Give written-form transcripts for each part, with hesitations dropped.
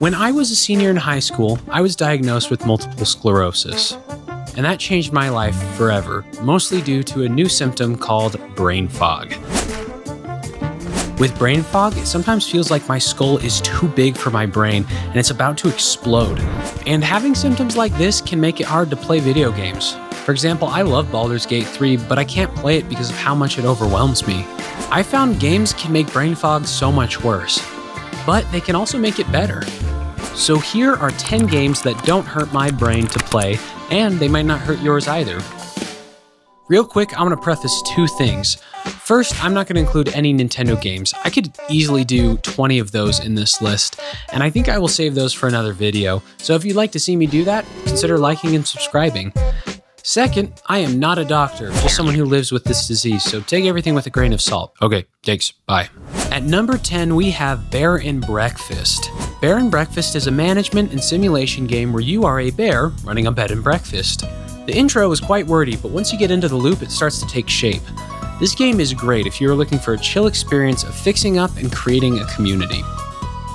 When I was a senior in high school, I was diagnosed with multiple sclerosis. And that changed my life forever, mostly due to a new symptom called brain fog. With brain fog, it sometimes feels like my skull is too big for my brain and it's about to explode. And having symptoms like this can make it hard to play video games. For example, I love Baldur's Gate 3, but I can't play it because of how much it overwhelms me. I found games can make brain fog so much worse, but they can also make it better. So here are 10 games that don't hurt my brain to play, and they might not hurt yours either. Real quick, I'm going to preface two things. First, I'm not going to include any Nintendo games. I could easily do 20 of those in this list, and I think I will save those for another video. So if you'd like to see me do that, consider liking and subscribing. Second, I am not a doctor, just someone who lives with this disease, so take everything with a grain of salt. Okay, thanks, bye. At number 10, we have Bear and Breakfast. Bear and Breakfast is a management and simulation game where you are a bear running a bed and breakfast. The intro is quite wordy, but once you get into the loop, it starts to take shape. This game is great if you're looking for a chill experience of fixing up and creating a community.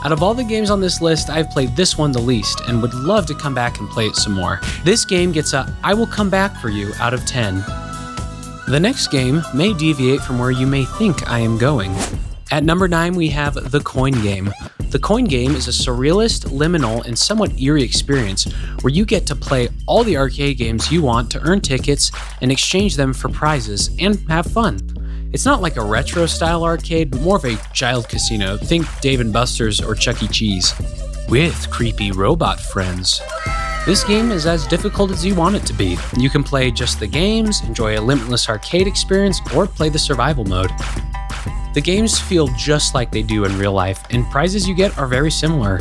Out of all the games on this list, I've played this one the least and would love to come back and play it some more. This game gets a I will come back for you out of 10. The next game may deviate from where you may think I am going. At number 9, we have The Coin Game. The Coin Game is a surrealist, liminal, and somewhat eerie experience where you get to play all the arcade games you want to earn tickets and exchange them for prizes and have fun. It's not like a retro-style arcade, but more of a child casino. Think Dave & Buster's or Chuck E. Cheese. With creepy robot friends. This game is as difficult as you want it to be. You can play just the games, enjoy a limitless arcade experience, or play the survival mode. The games feel just like they do in real life, and prizes you get are very similar.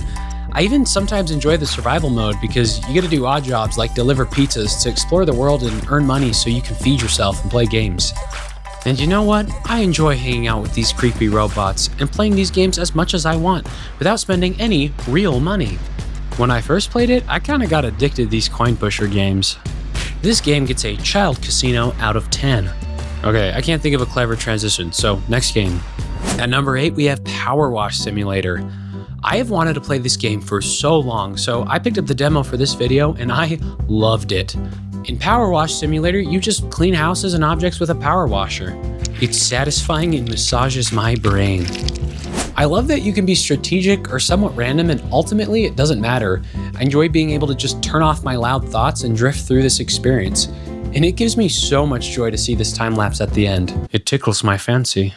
I even sometimes enjoy the survival mode because you get to do odd jobs like deliver pizzas to explore the world and earn money so you can feed yourself and play games. And you know what? I enjoy hanging out with these creepy robots and playing these games as much as I want without spending any real money. When I first played it, I kinda got addicted to these coin pusher games. This game gets a child casino out of 10. Okay, I can't think of a clever transition, so next game. At number 8, we have PowerWash Simulator. I have wanted to play this game for so long, so I picked up the demo for this video and I loved it. In PowerWash Simulator, you just clean houses and objects with a power washer. It's satisfying and massages my brain. I love that you can be strategic or somewhat random, and ultimately it doesn't matter. I enjoy being able to just turn off my loud thoughts and drift through this experience. And it gives me so much joy to see this time lapse at the end. It tickles my fancy.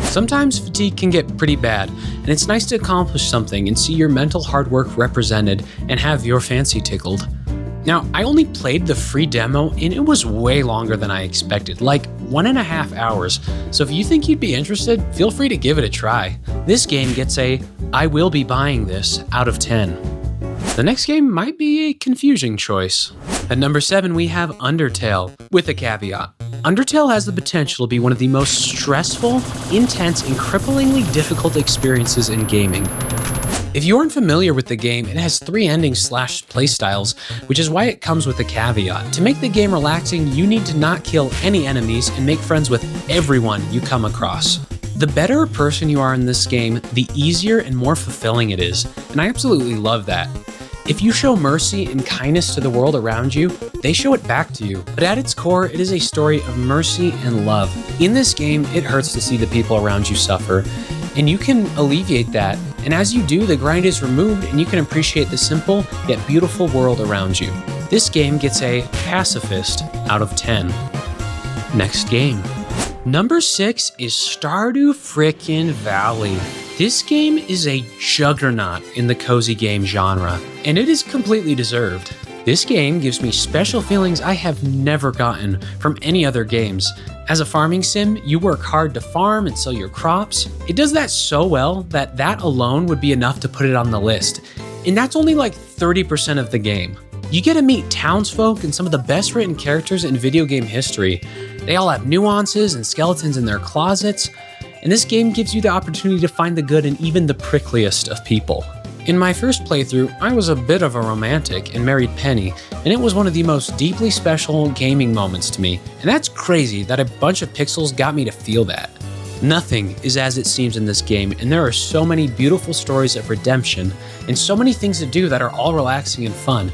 Sometimes fatigue can get pretty bad, and it's nice to accomplish something and see your mental hard work represented and have your fancy tickled. Now, I only played the free demo and it was way longer than I expected, like 1.5 hours. So if you think you'd be interested, feel free to give it a try. This game gets a I will be buying this out of 10. The next game might be a confusing choice. At number 7, we have Undertale, with a caveat. Undertale has the potential to be one of the most stressful, intense, and cripplingly difficult experiences in gaming. If you aren't familiar with the game, it has 3 endings / playstyles, which is why it comes with a caveat. To make the game relaxing, you need to not kill any enemies and make friends with everyone you come across. The better a person you are in this game, the easier and more fulfilling it is, and I absolutely love that. If you show mercy and kindness to the world around you, they show it back to you. But at its core, it is a story of mercy and love. In this game, it hurts to see the people around you suffer, and you can alleviate that. And as you do, the grind is removed and you can appreciate the simple yet beautiful world around you. This game gets a pacifist out of 10. Next game. Number 6 is Stardew frickin' Valley. This game is a juggernaut in the cozy game genre, and it is completely deserved. This game gives me special feelings I have never gotten from any other games. As a farming sim, you work hard to farm and sell your crops. It does that so well that that alone would be enough to put it on the list. And that's only like 30% of the game. You get to meet townsfolk and some of the best written characters in video game history. They all have nuances and skeletons in their closets, and this game gives you the opportunity to find the good in even the prickliest of people. In my first playthrough, I was a bit of a romantic and married Penny, and it was one of the most deeply special gaming moments to me, and that's crazy that a bunch of pixels got me to feel that. Nothing is as it seems in this game, and there are so many beautiful stories of redemption and so many things to do that are all relaxing and fun.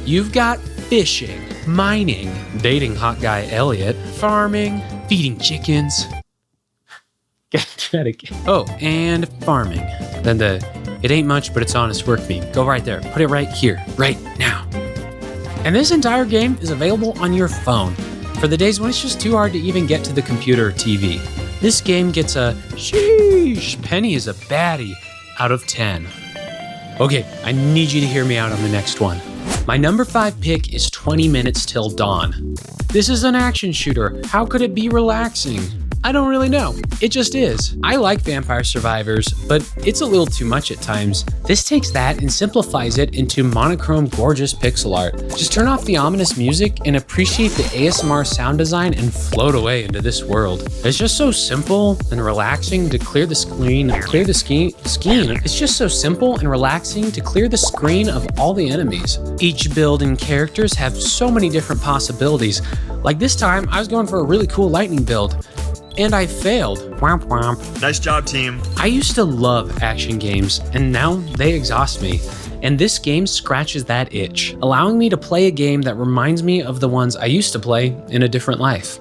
You've got fishing, mining, dating hot guy Elliot, farming, feeding chickens. Oh, and farming. Then it ain't much, but it's honest work meme. Go right there. Put it right here, right now. And this entire game is available on your phone for the days when it's just too hard to even get to the computer or TV. This game gets a sheesh, Penny is a baddie out of 10. Okay, I need you to hear me out on the next one. My number 5 pick is 20 Minutes Till Dawn. This is an action shooter. How could it be relaxing? I don't really know. It just is. I like Vampire Survivors, but it's a little too much at times. This takes that and simplifies it into monochrome, gorgeous pixel art. Just turn off the ominous music and appreciate the ASMR sound design and float away into this world. It's just so simple and relaxing to clear the screen. It's just so simple and relaxing to clear the screen of all the enemies. Each build and characters have so many different possibilities. Like this time, I was going for a really cool lightning build. And I failed. Womp womp. Nice job, team. I used to love action games, and now they exhaust me. And this game scratches that itch, allowing me to play a game that reminds me of the ones I used to play in a different life.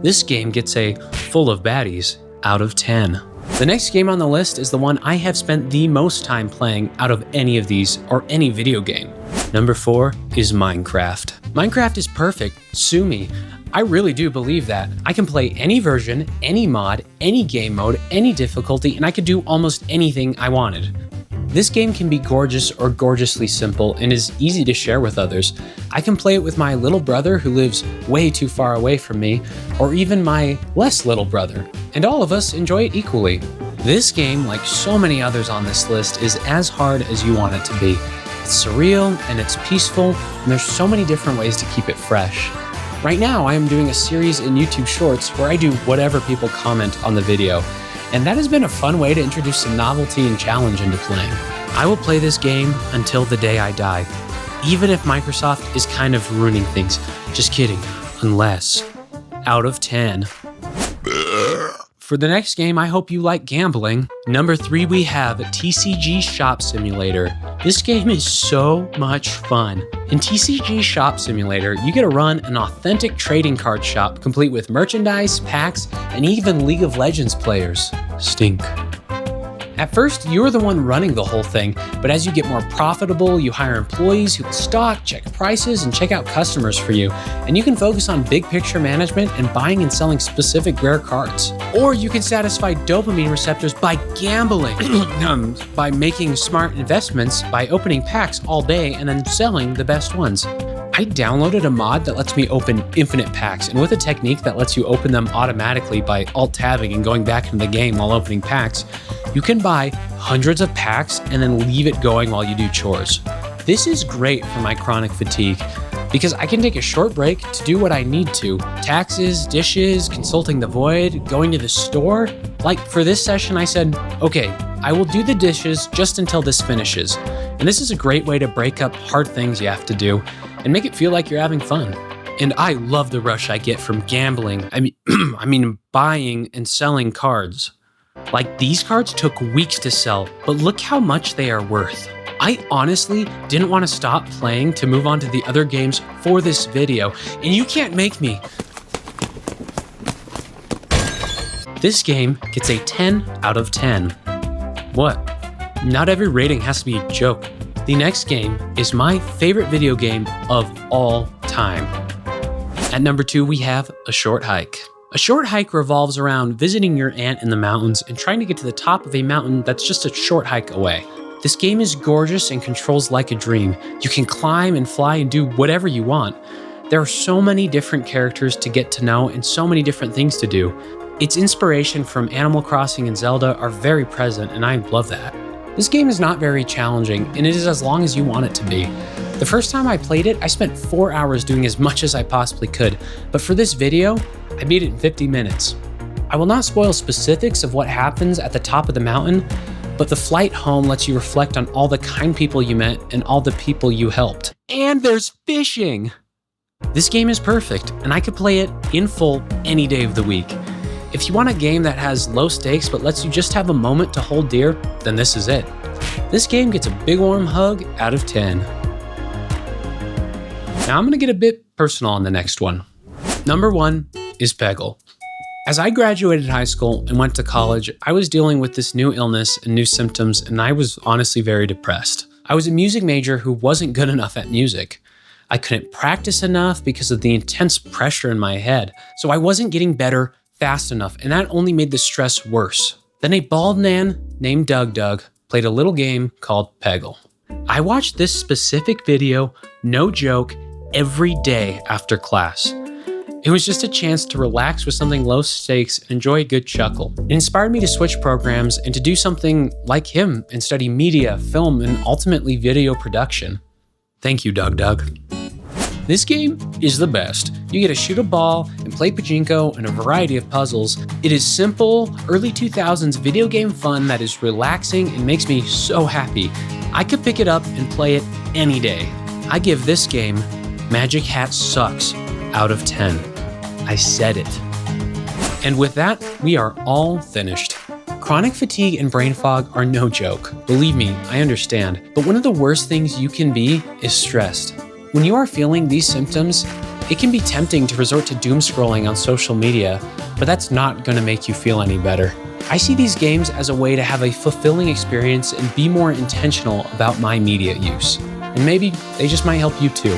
This game gets a full of baddies out of 10. The next game on the list is the one I have spent the most time playing out of any of these or any video game. Number 4 is Minecraft. Minecraft is perfect. Sue me. I really do believe that. I can play any version, any mod, any game mode, any difficulty, and I could do almost anything I wanted. This game can be gorgeous or gorgeously simple and is easy to share with others. I can play it with my little brother who lives way too far away from me, or even my less little brother, and all of us enjoy it equally. This game, like so many others on this list, is as hard as you want it to be. It's surreal and it's peaceful, and there's so many different ways to keep it fresh. Right now, I am doing a series in YouTube Shorts where I do whatever people comment on the video, and that has been a fun way to introduce some novelty and challenge into playing. I will play this game until the day I die, even if Microsoft is kind of ruining things. Just kidding, unless. Out of 10. For the next game, I hope you like gambling. Number 3, we have TCG Shop Simulator. This game is so much fun. In TCG Shop Simulator, you get to run an authentic trading card shop complete with merchandise, packs, and even League of Legends players. Stink. At first, you're the one running the whole thing, but as you get more profitable, you hire employees who stock, check prices, and check out customers for you. And you can focus on big picture management and buying and selling specific rare cards. Or you can satisfy dopamine receptors by gambling, by making smart investments, by opening packs all day and then selling the best ones. I downloaded a mod that lets me open infinite packs, and with a technique that lets you open them automatically by alt-tabbing and going back into the game while opening packs, you can buy hundreds of packs and then leave it going while you do chores. This is great for my chronic fatigue because I can take a short break to do what I need to. Taxes, dishes, consulting the void, going to the store. Like for this session, I said, okay, I will do the dishes just until this finishes. And this is a great way to break up hard things you have to do and make it feel like you're having fun. And I love the rush I get from gambling. I mean buying and selling cards. Like these cards took weeks to sell, but look how much they are worth. I honestly didn't want to stop playing to move on to the other games for this video, and you can't make me. This game gets a 10 out of 10. What? Not every rating has to be a joke. The next game is my favorite video game of all time. At number 2, we have A Short Hike. A short hike revolves around visiting your aunt in the mountains and trying to get to the top of a mountain that's just a short hike away. This game is gorgeous and controls like a dream. You can climb and fly and do whatever you want. There are so many different characters to get to know and so many different things to do. Its inspiration from Animal Crossing and Zelda are very present, and I love that. This game is not very challenging, and it is as long as you want it to be. The first time I played it, I spent 4 hours doing as much as I possibly could, but for this video, I beat it in 50 minutes. I will not spoil specifics of what happens at the top of the mountain, but the flight home lets you reflect on all the kind people you met and all the people you helped. And there's fishing! This game is perfect, and I could play it in full any day of the week. If you want a game that has low stakes but lets you just have a moment to hold dear, then this is it. This game gets a big warm hug out of 10. Now I'm going to get a bit personal on the next one. Number 1 is Peggle. As I graduated high school and went to college, I was dealing with this new illness and new symptoms, and I was honestly very depressed. I was a music major who wasn't good enough at music. I couldn't practice enough because of the intense pressure in my head, so I wasn't getting better fast enough, and that only made the stress worse. Then a bald man named Doug played a little game called Peggle. I watched this specific video, no joke, every day after class. It was just a chance to relax with something low stakes and enjoy a good chuckle. It inspired me to switch programs and to do something like him and study media, film, and ultimately video production. Thank you, Doug. This game is the best. You get to shoot a ball and play pachinko and a variety of puzzles. It is simple, early 2000s video game fun that is relaxing and makes me so happy. I could pick it up and play it any day. I give this game Magic Hat Sucks out of 10. I said it. And with that, we are all finished. Chronic fatigue and brain fog are no joke. Believe me, I understand. But one of the worst things you can be is stressed. When you are feeling these symptoms, it can be tempting to resort to doom scrolling on social media, but that's not going to make you feel any better. I see these games as a way to have a fulfilling experience and be more intentional about my media use. And maybe they just might help you too.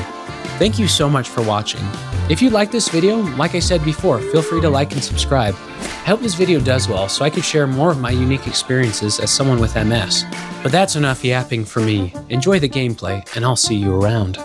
Thank you so much for watching. If you like this video, like I said before, feel free to like and subscribe. I hope this video does well so I could share more of my unique experiences as someone with MS. But that's enough yapping for me. Enjoy the gameplay, and I'll see you around.